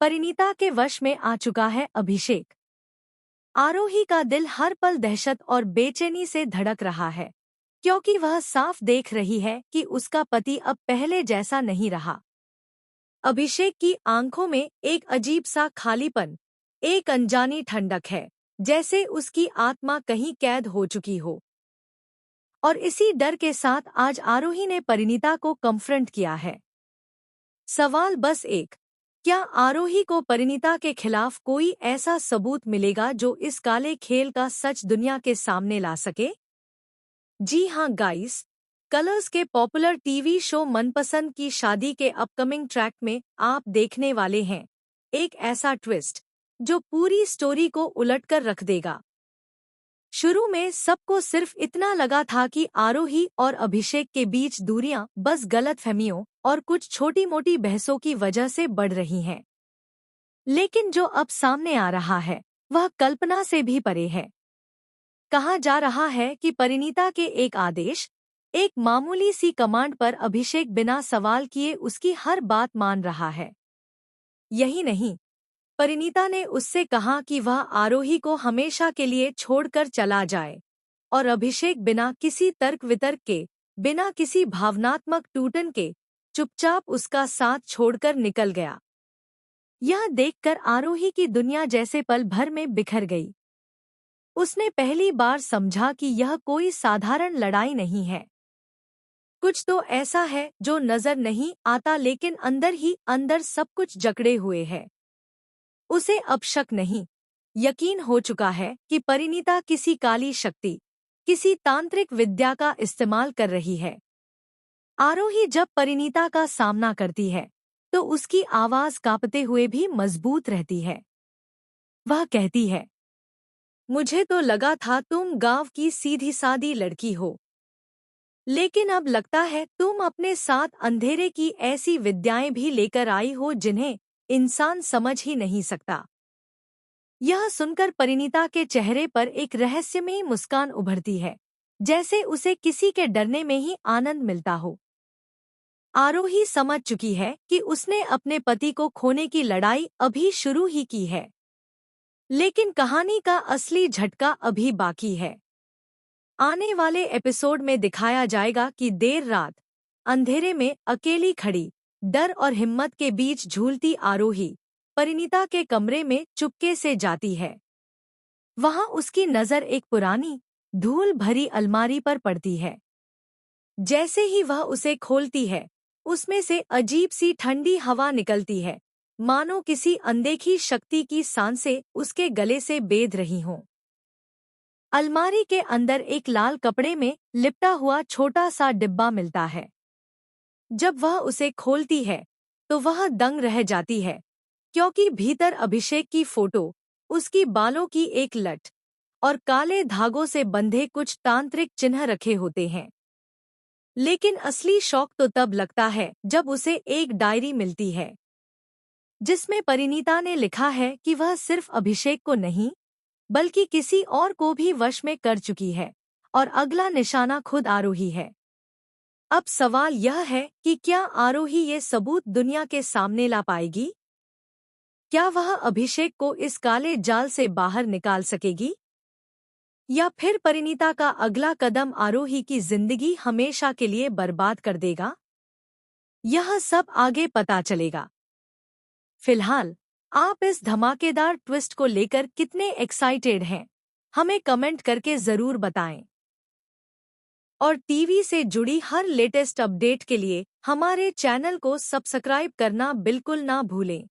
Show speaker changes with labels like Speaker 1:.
Speaker 1: परिणीता के वश में आ चुका है अभिषेक। आरोही का दिल हर पल दहशत और बेचैनी से धड़क रहा है, क्योंकि वह साफ देख रही है कि उसका पति अब पहले जैसा नहीं रहा। अभिषेक की आंखों में एक अजीब सा खालीपन, एक अनजानी ठंडक है, जैसे उसकी आत्मा कहीं कैद हो चुकी हो। और इसी डर के साथ आज आरोही ने परिणीता को कन्फ्रंट किया है। सवाल बस एक, क्या आरोही को परिणीता के खिलाफ कोई ऐसा सबूत मिलेगा जो इस काले खेल का सच दुनिया के सामने ला सके? जी हां गाइस, कलर्स के पॉपुलर टीवी शो मनपसंद की शादी के अपकमिंग ट्रैक में आप देखने वाले हैं एक ऐसा ट्विस्ट जो पूरी स्टोरी को उलटकर रख देगा। शुरू में सबको सिर्फ इतना लगा था कि आरोही और अभिषेक के बीच दूरियां बस गलतफहमियों और कुछ छोटी-मोटी बहसों की वजह से बढ़ रही हैं। लेकिन जो अब सामने आ रहा है, वह कल्पना से भी परे है। कहा जा रहा है कि परिणीता के एक आदेश, एक मामूली सी कमांड पर अभिषेक बिना सवाल किए उसकी हर बात मान रहा है। यही नहीं, परिणीता ने उससे कहा कि वह आरोही को हमेशा के लिए छोड़कर चला जाए, और अभिषेक बिना किसी तर्क वितर्क के, बिना किसी भावनात्मक टूटन के, चुपचाप उसका साथ छोड़कर निकल गया। यह देखकर आरोही की दुनिया जैसे पल भर में बिखर गई। उसने पहली बार समझा कि यह कोई साधारण लड़ाई नहीं है। कुछ तो ऐसा है जो नजर नहीं आता, लेकिन अंदर ही अंदर सब कुछ जकड़े हुए है। उसे अब शक नहीं, यकीन हो चुका है कि परिणीता किसी काली शक्ति, किसी तांत्रिक विद्या का इस्तेमाल कर रही है। आरोही जब परिणीता का सामना करती है, तो उसकी आवाज कांपते हुए भी मजबूत रहती है। वह कहती है, मुझे तो लगा था तुम गांव की सीधी सादी लड़की हो, लेकिन अब लगता है तुम अपने साथ अंधेरे की ऐसी विद्याएं भी लेकर आई हो जिन्हें इंसान समझ ही नहीं सकता। यह सुनकर परिणीता के चेहरे पर एक रहस्यमयी मुस्कान उभरती है, जैसे उसे किसी के डरने में ही आनंद मिलता हो। आरोही समझ चुकी है कि उसने अपने पति को खोने की लड़ाई अभी शुरू ही की है, लेकिन कहानी का असली झटका अभी बाकी है। आने वाले एपिसोड में दिखाया जाएगा कि देर रात अंधेरे में अकेली खड़ी, डर और हिम्मत के बीच झूलती आरोही परिणीता के कमरे में चुपके से जाती है। वहां उसकी नजर एक पुरानी, धूल भरी अलमारी पर पड़ती है। जैसे ही वह उसे खोलती है, उसमें से अजीब सी ठंडी हवा निकलती है, मानो किसी अनदेखी शक्ति की सांसें उसके गले से बेध रही हों। अलमारी के अंदर एक लाल कपड़े में लिपटा हुआ छोटा सा डिब्बा मिलता है। जब वह उसे खोलती है, तो वह दंग रह जाती है, क्योंकि भीतर अभिषेक की फोटो, उसकी बालों की एक लट और काले धागों से बंधे कुछ तांत्रिक चिन्ह रखे होते हैं। लेकिन असली शौक तो तब लगता है जब उसे एक डायरी मिलती है, जिसमें परिणीता ने लिखा है कि वह सिर्फ अभिषेक को नहीं, बल्कि किसी और को भी वश में कर चुकी है, और अगला निशाना खुद आरोही है। अब सवाल यह है कि क्या आरोही ये सबूत दुनिया के सामने ला पाएगी? क्या वह अभिषेक को इस काले जाल से बाहर निकाल सकेगी? या फिर परिणीता का अगला कदम आरोही की जिंदगी हमेशा के लिए बर्बाद कर देगा? यह सब आगे पता चलेगा। फिलहाल आप इस धमाकेदार ट्विस्ट को लेकर कितने एक्साइटेड हैं? हमें कमेंट करके जरूर बताएं। और टीवी से जुड़ी हर लेटेस्ट अपडेट के लिए हमारे चैनल को सब्सक्राइब करना बिल्कुल ना भूलें।